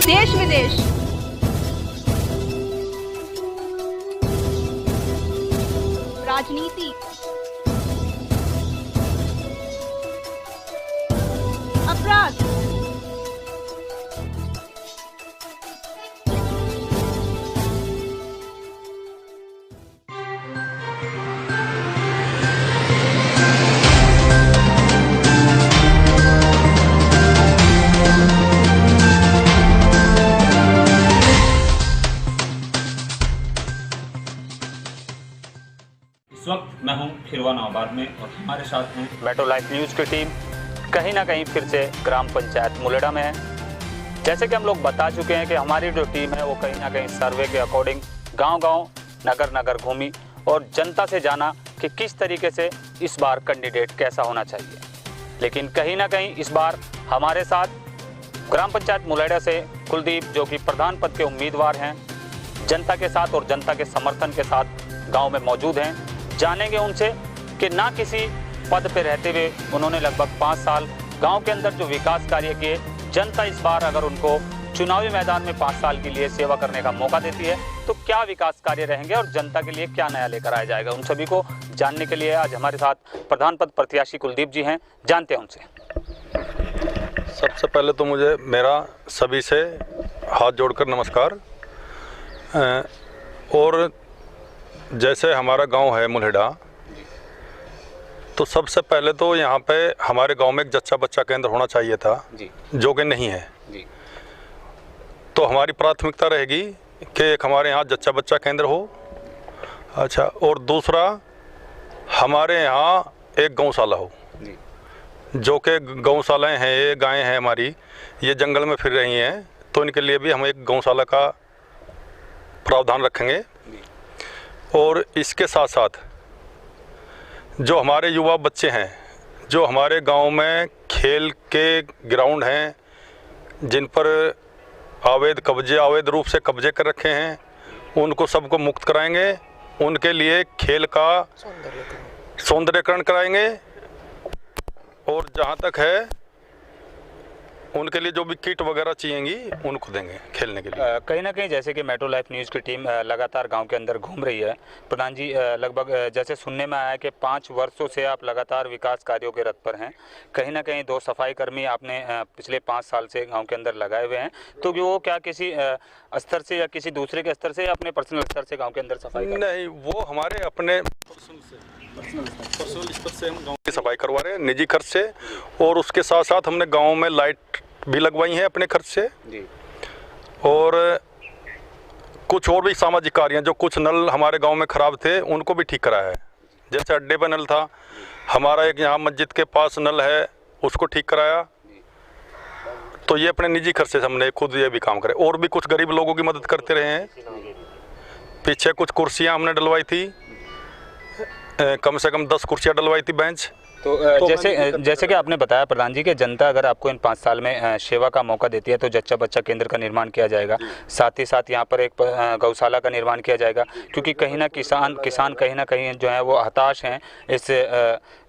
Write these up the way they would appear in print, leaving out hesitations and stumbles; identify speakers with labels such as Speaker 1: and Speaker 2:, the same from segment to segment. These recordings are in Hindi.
Speaker 1: देश विदेश, राजनीति, अपराध,
Speaker 2: इस वक्त मैं हूं खिरवा नाबाद में और हमारे साथ हैं
Speaker 3: मेट्रो लाइफ न्यूज़ की टीम कहीं ना कहीं फिर से ग्राम पंचायत मुलेड़ा में है। जैसे कि हम लोग बता चुके हैं कि हमारी जो टीम है वो कहीं ना कहीं सर्वे के अकॉर्डिंग गांव-गांव, नगर-नगर घूमी और जनता से जाना कि किस तरीके से इस बार कैंडिडेट कैसा होना चाहिए। लेकिन कहीं ना कहीं इस बार हमारे साथ ग्राम पंचायत मुलेड़ा से कुलदीप, जो कि प्रधान पद के उम्मीदवार हैं, जनता के साथ और जनता के समर्थन के साथ गाँव में मौजूद हैं। जानेंगे उनसे कि ना किसी पद पे रहते हुए उन्होंने लगभग 5 साल गांव के अंदर जो विकास कार्य किए, जनता इस बार अगर उनको चुनावी मैदान में 5 साल के लिए सेवा करने का मौका देती है तो क्या विकास कार्य रहेंगे और जनता के लिए क्या नया लेकर आया जाएगा। उन सभी को जानने के लिए आज हमारे साथ प्रधान पद प्रत्याशी कुलदीप जी हैं। जानते हैं उनसे।
Speaker 4: सबसे पहले तो मुझे मेरा सभी से हाथ जोड़कर नमस्कार। और जैसे हमारा गांव है मुल्हेड़ा, तो सबसे पहले तो यहाँ पे हमारे गांव में एक जच्चा बच्चा केंद्र होना चाहिए था जी, जो कि नहीं है जी। तो हमारी प्राथमिकता रहेगी कि एक हमारे यहाँ जच्चा बच्चा केंद्र हो। अच्छा, और दूसरा हमारे यहाँ एक गौशाला हो जी। जो कि गौशालाएँ हैं, ये गायें हैं हमारी, ये जंगल में फिर रही हैं, तो इनके लिए भी हम एक गौशाला का प्रावधान रखेंगे। और इसके साथ साथ जो हमारे युवा बच्चे हैं, जो हमारे गांव में खेल के ग्राउंड हैं, जिन पर अवैध रूप से कब्जे कर रखे हैं, उनको सबको मुक्त कराएंगे। उनके लिए खेल का सौंदर्यकरण कराएंगे। और जहां तक है उनके लिए जो भी किट वगैरह चाहिएंगी उनको देंगे खेलने के लिए।
Speaker 3: कहीं ना कहीं जैसे कि मेट्रो लाइफ न्यूज़ की टीम लगातार गांव के अंदर घूम रही है। प्रधान जी, लगभग जैसे सुनने में आया कि 5 वर्षों से आप लगातार विकास कार्यों के रथ पर हैं। कहीं ना कहीं 2 सफाई कर्मी आपने पिछले 5 साल से गाँव के अंदर लगाए हुए हैं, तो वो क्या किसी स्तर से या किसी दूसरे के स्तर से या अपने पर्सनल स्तर से गाँव के अंदर सफाई?
Speaker 4: नहीं, वो हमारे अपने पर्सनल स्तर से हम गाँव की सफाई करवा रहे हैं, निजी खर्च से। और उसके साथ साथ हमने गाँव में लाइट भी लगवाई हैं अपने खर्च से जी। और कुछ और भी सामाजिक कार्य, जो कुछ नल हमारे गांव में ख़राब थे उनको भी ठीक कराया है। जैसे अड्डे पर नल था हमारा, एक यहाँ मस्जिद के पास नल है, उसको ठीक कराया। तो ये अपने निजी खर्च से हमने खुद ये भी काम करे। और भी कुछ गरीब लोगों की मदद करते रहे हैं। पीछे कुछ कुर्सियाँ हमने डलवाई थी, कम से कम 10 कुर्सियाँ डलवाई थी, बेंच।
Speaker 3: तो जैसे कि आपने बताया प्रधान जी कि जनता अगर आपको इन 5 साल में सेवा का मौका देती है तो जच्चा बच्चा केंद्र का निर्माण किया जाएगा। साथ ही साथ यहाँ पर एक गौशाला का निर्माण किया जाएगा, क्योंकि कहीं ना किसान कहीं ना कहीं जो है वो हताश हैं इस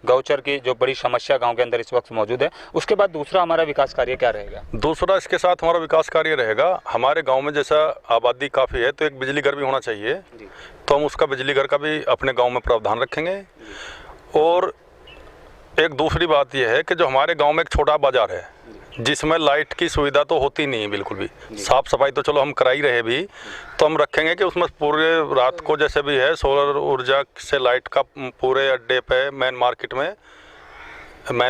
Speaker 3: गौचर की जो बड़ी समस्या गांव के अंदर इस वक्त मौजूद है। उसके बाद दूसरा हमारा विकास कार्य क्या रहेगा?
Speaker 4: दूसरा इसके साथ हमारा विकास कार्य रहेगा, हमारे गाँव में जैसा आबादी काफ़ी है तो एक बिजली घर भी होना चाहिए, तो हम उसका बिजली घर का भी अपने गाँव में प्रावधान रखेंगे। और एक दूसरी बात यह है कि जो हमारे गांव में एक छोटा बाजार है जिसमें लाइट की सुविधा तो होती नहीं है बिल्कुल भी। साफ सफाई तो चलो हम करा ही रहे भी, तो हम रखेंगे कि उसमें पूरे रात को जैसे भी है सोलर ऊर्जा से लाइट का पूरे अड्डे पे मेन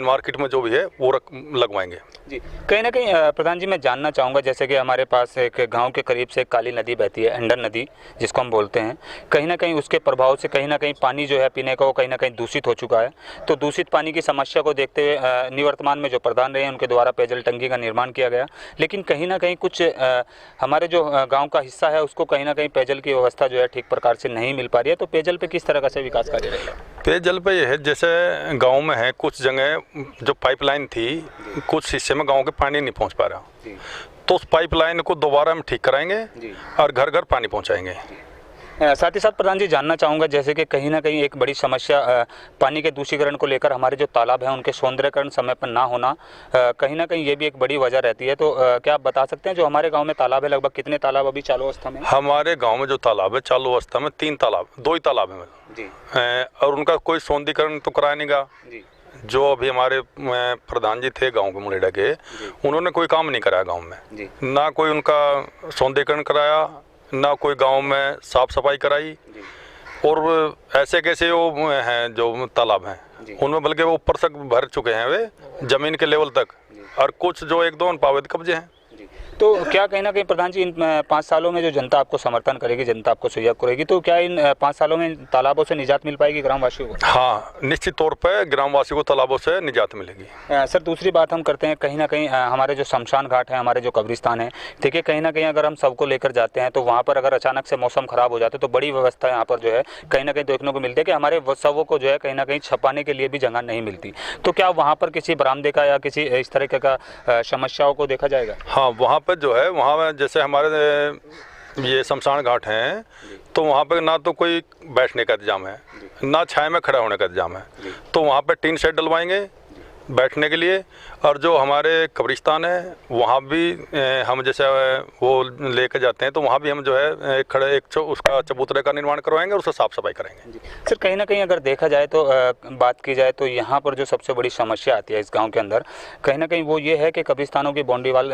Speaker 4: मार्केट में जो भी है वो लगवाएंगे
Speaker 3: जी। कहीं ना कहीं प्रधान जी मैं जानना चाहूँगा, जैसे कि हमारे पास एक गांव के करीब से एक काली नदी बहती है, अंडर नदी जिसको हम बोलते हैं। कहीं ना कहीं उसके प्रभाव से कहीं ना कहीं पानी जो है पीने का वो कहीं ना कहीं दूषित हो चुका है। तो दूषित पानी की समस्या को देखते हुए निवर्तमान में जो प्रधान रहे हैं उनके द्वारा पेयजल टंकी का निर्माण किया गया, लेकिन कहीं ना कहीं कुछ हमारे जो गाँव का हिस्सा है उसको कहीं ना कहीं पेयजल की व्यवस्था जो है ठीक प्रकार से नहीं मिल पा रही है। तो पेयजल पर किस तरह का से विकास कार्य रहेगा?
Speaker 4: पेयजल पे यह है, जैसे गांव में है कुछ जगह जो पाइपलाइन थी कुछ हिस्से में गांव के पानी नहीं पहुंच पा रहा, तो उस पाइपलाइन को दोबारा हम ठीक कराएंगे और घर घर पानी पहुंचाएंगे।
Speaker 3: साथ ही साथ प्रधान जी जानना चाहूँगा, जैसे कि कहीं ना कहीं एक बड़ी समस्या पानी के दूषिकरण को लेकर हमारे जो तालाब हैं उनके सौंदर्यकरण समय पर ना होना, कहीं ना कहीं ये भी एक बड़ी वजह रहती है। तो क्या आप बता सकते हैं जो हमारे गांव में तालाब है, लगभग कितने तालाब अभी चालू अवस्था में?
Speaker 4: हमारे गांव में जो तालाब है चालू अवस्था में 3 तालाब, 2 ही तालाब है
Speaker 3: जी,
Speaker 4: और उनका कोई सौंदर्यीकरण तो कराया नहीं गा।
Speaker 3: जी,
Speaker 4: जो अभी हमारे प्रधान जी थे गांव के मुलेडा के, उन्होंने कोई काम नहीं कराया गांव में, ना कोई उनका सौंदर्यीकरण कराया, ना कोई गांव में साफ सफाई कराई। और ऐसे कैसे वो हैं जो तालाब हैं उनमें बल्कि वो ऊपर तक भर चुके हैं, वे ज़मीन के लेवल तक, और कुछ जो 1-2 अनपावैध कब्जे हैं।
Speaker 3: तो क्या कहीं ना कहीं प्रधान जी इन 5 सालों में जो जनता आपको समर्थन करेगी, जनता आपको सहयोग करेगी, तो क्या इन 5 सालों में तालाबों से निजात मिल पाएगी ग्रामवासियों को?
Speaker 4: हाँ, निश्चित तौर पर ग्रामवासियों को तालाबों से निजात मिलेगी।
Speaker 3: सर दूसरी बात हम करते हैं, कहीं ना कहीं हमारे जो शमशान घाट है, हमारे जो कब्रिस्तान है, देखिए कहीं ना कहीं अगर हम सबको लेकर जाते हैं तो वहाँ पर अगर अचानक से मौसम खराब हो जाता है तो बड़ी व्यवस्था यहाँ पर जो है कहीं ना कहीं देखने को मिलती है कि हमारे शवों को जो है कहीं ना कहीं छपाने के लिए भी जगह नहीं मिलती। तो क्या वहाँ पर किसी बरामदे का या किसी इस तरीके का समस्याओं को देखा जाएगा?
Speaker 4: हाँ, वहाँ पर जो है, वहाँ जैसे हमारे ये शमशान घाट हैं तो वहाँ पे ना तो कोई बैठने का इंतजाम है, ना छाया में खड़ा होने का इंतजाम है, तो वहाँ पे टीन शेड डलवाएंगे बैठने के लिए। और जो हमारे कब्रिस्तान है वहाँ भी हम जैसे वो लेकर जाते हैं तो वहाँ भी हम जो है उसका चबूतरे का निर्माण करवाएंगे और उसका साफ सफाई करेंगे।
Speaker 3: सर कहीं ना कहीं अगर देखा जाए तो बात की जाए तो यहाँ पर जो सबसे बड़ी समस्या आती है इस गांव के अंदर, कहीं ना कहीं वो ये है कि कब्रिस्तानों की बाउंड्री वाल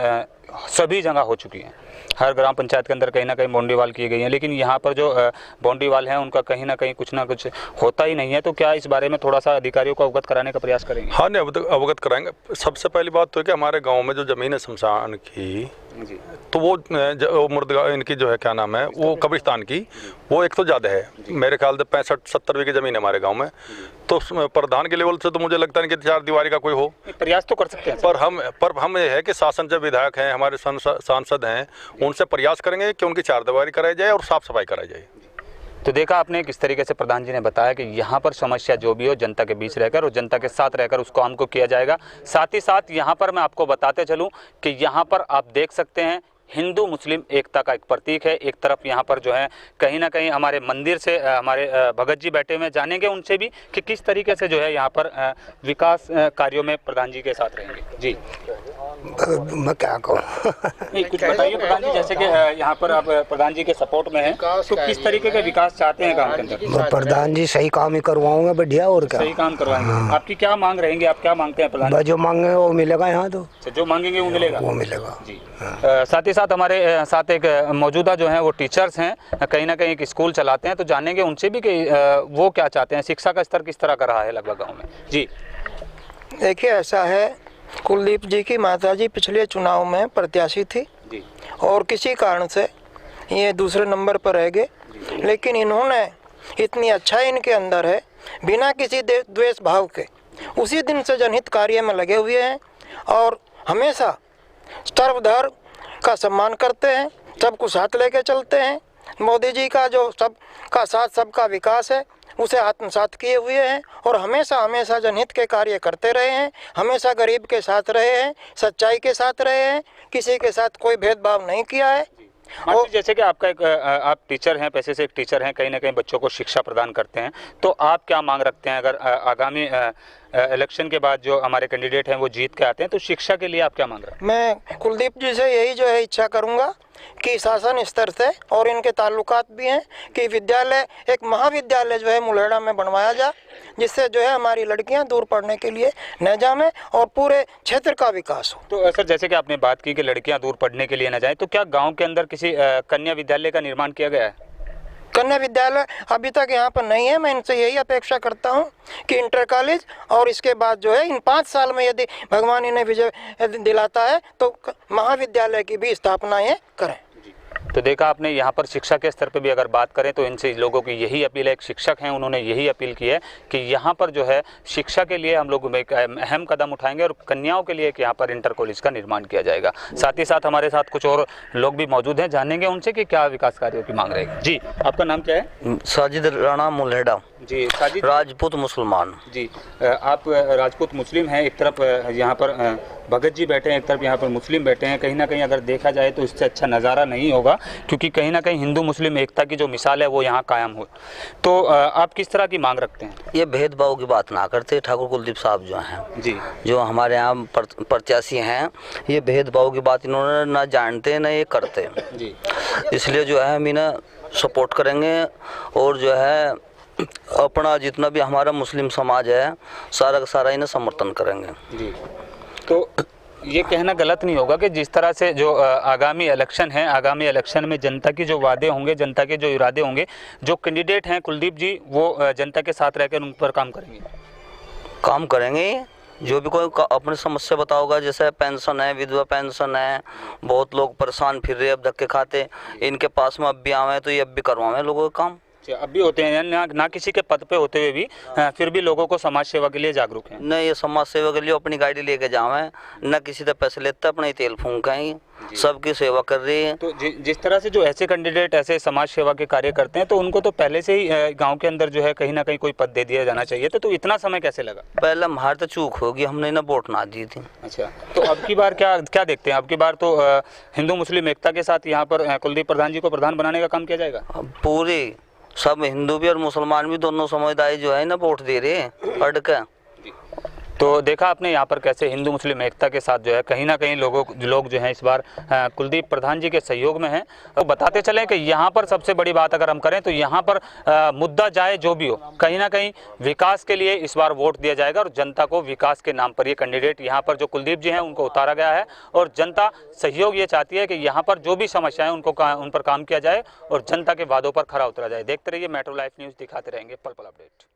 Speaker 3: सभी जगह हो चुकी हैं, हर ग्राम पंचायत के अंदर कहीं ना कहीं बाउंड्री वाल की गई है, लेकिन यहाँ पर जो बाउंड्री वाल है उनका कहीं ना कहीं कुछ ना कुछ होता ही नहीं है। तो क्या इस बारे में थोड़ा सा अधिकारियों को अवगत कराने का प्रयास करेंगे?
Speaker 4: हाँ, नहीं अवगत कराएंगे। सबसे पहली बात तो है कि हमारे गांव में जो ज़मीन है शमशान की, तो वो मुर्दा इनकी जो है क्या नाम है, वो कब्रिस्तान की, वो एक तो ज़्यादा है, मेरे ख्याल से 65-70 बीघे ज़मीन है हमारे गांव में। तो प्रधान के लेवल से तो मुझे लगता है कि 4 दीवारी का कोई हो,
Speaker 3: प्रयास तो कर सकते हैं,
Speaker 4: पर हम ये है कि शासन जब विधायक हैं, हमारे सांसद हैं, उनसे प्रयास करेंगे कि उनकी 4 दीवारी कराई जाए और साफ सफाई कराई जाए।
Speaker 3: तो देखा आपने किस तरीके से प्रधान जी ने बताया कि यहाँ पर समस्या जो भी हो जनता के बीच रहकर और जनता के साथ रहकर उसको हमको किया जाएगा। साथ ही साथ यहाँ पर मैं आपको बताते चलूँ कि यहाँ पर आप देख सकते हैं हिंदू मुस्लिम एकता का एक प्रतीक है। एक तरफ यहाँ पर जो है कहीं ना कहीं हमारे मंदिर से हमारे भगत जी बैठे हुए, जानेंगे उनसे भी कि किस तरीके से जो है यहाँ पर विकास कार्यों में प्रधान जी के साथ रहेंगे। जी
Speaker 5: मैं क्या कहूँ
Speaker 3: नहीं, कुछ बताइए प्रधान जी, जैसे कि यहाँ पर आप प्रधान जी के सपोर्ट में हैं, तो किस तरीके का विकास चाहते हैं गाँव के अंदर?
Speaker 5: प्रधान जी सही काम ही करवाऊंगा, बढ़िया, और क्या
Speaker 3: सही काम करवाएंगे। आपकी क्या मांग रहेंगी, आप क्या मांगते हैं प्रधान?
Speaker 5: जो मांगेंगे वो मिलेगा, यहाँ तो
Speaker 3: जो मांगेंगे वो मिलेगा,
Speaker 5: वो मिलेगा
Speaker 3: जी। साथ ही साथ हमारे साथ एक मौजूदा जो है वो टीचर्स हैं, कहीं ना कहीं एक स्कूल चलाते हैं, तो जानेंगे उनसे भी कि वो क्या चाहते हैं, शिक्षा का स्तर किस तरह का रहा है लगभग गाँव में। जी
Speaker 6: देखिए, ऐसा है, कुलदीप जी की माताजी पिछले चुनाव में प्रत्याशी थी
Speaker 3: जी,
Speaker 6: और किसी कारण से ये दूसरे नंबर पर रह गए, लेकिन इन्होंने इतनी अच्छाई इनके अंदर है, बिना किसी द्वेष भाव के उसी दिन से जनहित कार्य में लगे हुए हैं और हमेशा सर्वधर्म का सम्मान करते हैं, सबको साथ लेके चलते हैं। मोदी जी का जो सबका साथ सबका विकास है उसे आत्मसात किए हुए हैं और हमेशा हमेशा जनहित के कार्य करते रहे हैं, हमेशा गरीब के साथ रहे हैं, सच्चाई के साथ रहे हैं, किसी के साथ कोई भेदभाव नहीं किया है।
Speaker 3: और जैसे कि आपका एक आप टीचर हैं, पैसे से एक टीचर हैं, कहीं ना कहीं बच्चों को शिक्षा प्रदान करते हैं, तो आप क्या मांग रखते हैं अगर आगामी इलेक्शन के बाद जो हमारे कैंडिडेट हैं वो जीत के आते हैं, तो शिक्षा के लिए आप क्या मांग रहे हैं?
Speaker 6: मैं कुलदीप जी से यही जो है इच्छा करूंगा कि शासन स्तर से और इनके ताल्लुकात भी हैं कि विद्यालय, एक महाविद्यालय जो है मुलेड़ा में बनवाया जाए, जिससे जो है हमारी लड़कियां दूर पढ़ने के लिए न जाएं और पूरे क्षेत्र का विकास हो।
Speaker 3: तो सर जैसे कि आपने बात की कि लड़कियां दूर पढ़ने के लिए न जाएं, तो क्या गांव के अंदर किसी कन्या विद्यालय का निर्माण किया गया है?
Speaker 6: कन्या विद्यालय अभी तक यहाँ पर नहीं है। मैं इनसे यही अपेक्षा करता हूँ कि इंटर कॉलेज और इसके बाद जो है इन 5 साल में यदि भगवान इन्हें विजय दिलाता है तो महाविद्यालय की भी स्थापना ये करें।
Speaker 3: तो देखा आपने, यहाँ पर शिक्षा के स्तर पे भी अगर बात करें तो इनसे लोगों की यही अपील है, एक शिक्षक हैं उन्होंने यही अपील की है कि यहाँ पर जो है शिक्षा के लिए हम लोग एक अहम कदम उठाएंगे और कन्याओं के लिए यहाँ पर इंटर कॉलेज का निर्माण किया जाएगा। साथ ही साथ हमारे साथ कुछ और लोग भी मौजूद हैं, जानेंगे उनसे कि क्या विकास कार्यों की मांग रहेगी। जी, आपका नाम क्या है?
Speaker 7: साजिद राणा मुलेडा।
Speaker 3: जी साजिद,
Speaker 7: राजपूत मुसलमान।
Speaker 3: जी, आप राजपूत मुस्लिम हैं, एक तरफ यहाँ पर भगत जी बैठे हैं, एक तरफ यहाँ पर मुस्लिम बैठे हैं। कहीं ना कहीं अगर देखा जाए तो इससे अच्छा नज़ारा नहीं होगा, क्योंकि कहीं ना कहीं हिंदू मुस्लिम एकता की जो मिसाल है वो यहाँ कायम हो। तो आप किस तरह की मांग रखते हैं?
Speaker 7: ये भेदभाव की बात ना करते ठाकुर कुलदीप साहब जो हैं
Speaker 3: जी,
Speaker 7: जो हमारे यहाँ प्रत्याशी हैं, ये भेदभाव की बात इन्होंने ना जानते ना ये करते
Speaker 3: जी।
Speaker 7: इसलिए जो है हम इन्हें सपोर्ट करेंगे और जो है अपना जितना भी हमारा मुस्लिम समाज है सारा का सारा इन्हें समर्थन करेंगे।
Speaker 3: जी, तो ये कहना गलत नहीं होगा कि जिस तरह से जो आगामी इलेक्शन है, आगामी इलेक्शन में जनता की जो वादे होंगे, जनता के जो इरादे होंगे, जो कैंडिडेट हैं कुलदीप जी वो जनता के साथ रहकर उन पर काम करेंगे। जो भी कोई अपनी समस्या बताओगा, जैसे पेंशन है, विधवा पेंशन है, बहुत लोग परेशान फिर रहे अब धक्के खाते, इनके पास में अब भी आवे तो ये अब भी करवाएं लोगों का काम। अब भी होते हैं ना किसी के पद पे होते हुए भी फिर भी लोगों को समाज सेवा के लिए जागरूक हैं।
Speaker 7: नहीं, ये समाज सेवा के लिए अपनी गाड़ी लेके जावे, न किसी से पैसे लेते, अपने तेल फूंकें, सबकी सेवा कर रही है।
Speaker 3: तो जिस तरह से जो ऐसे कैंडिडेट ऐसे समाज सेवा के कार्य करते हैं तो उनको तो पहले से ही गांव के अंदर जो है कहीं ना कहीं कोई पद दे दिया जाना चाहिए। तो इतना समय कैसे लगा?
Speaker 7: पहले हमारे तो चूक होगी, हमने ना वोट ना दी थी।
Speaker 3: अच्छा, तो अब की बार क्या देखते हैं? अब की बार तो हिंदू मुस्लिम एकता के साथ यहाँ पर कुलदीप प्रधान जी को प्रधान बनाने का काम किया जाएगा।
Speaker 7: पूरी सब हिंदू भी और मुसलमान भी दोनों समुदाय जो है ना वोट दे रहे हैं पढ़ के।
Speaker 3: तो देखा आपने यहाँ पर कैसे हिंदू मुस्लिम एकता के साथ जो है कहीं ना कहीं लोग जो हैं इस बार कुलदीप प्रधान जी के सहयोग में हैं। तो बताते चलें कि यहाँ पर सबसे बड़ी बात अगर हम करें तो यहाँ पर मुद्दा जाए जो भी हो, कहीं ना कहीं विकास के लिए इस बार वोट दिया जाएगा और जनता को विकास के नाम पर ये कैंडिडेट यहाँ पर जो कुलदीप जी हैं उनको उतारा गया है और जनता सहयोग ये चाहती है कि यहाँ पर जो भी समस्याएं उन पर काम किया जाए और जनता के वादों पर खरा उतरा जाए। देखते रहिए मेट्रो लाइव न्यूज़, दिखाते रहेंगे पल पल अपडेट।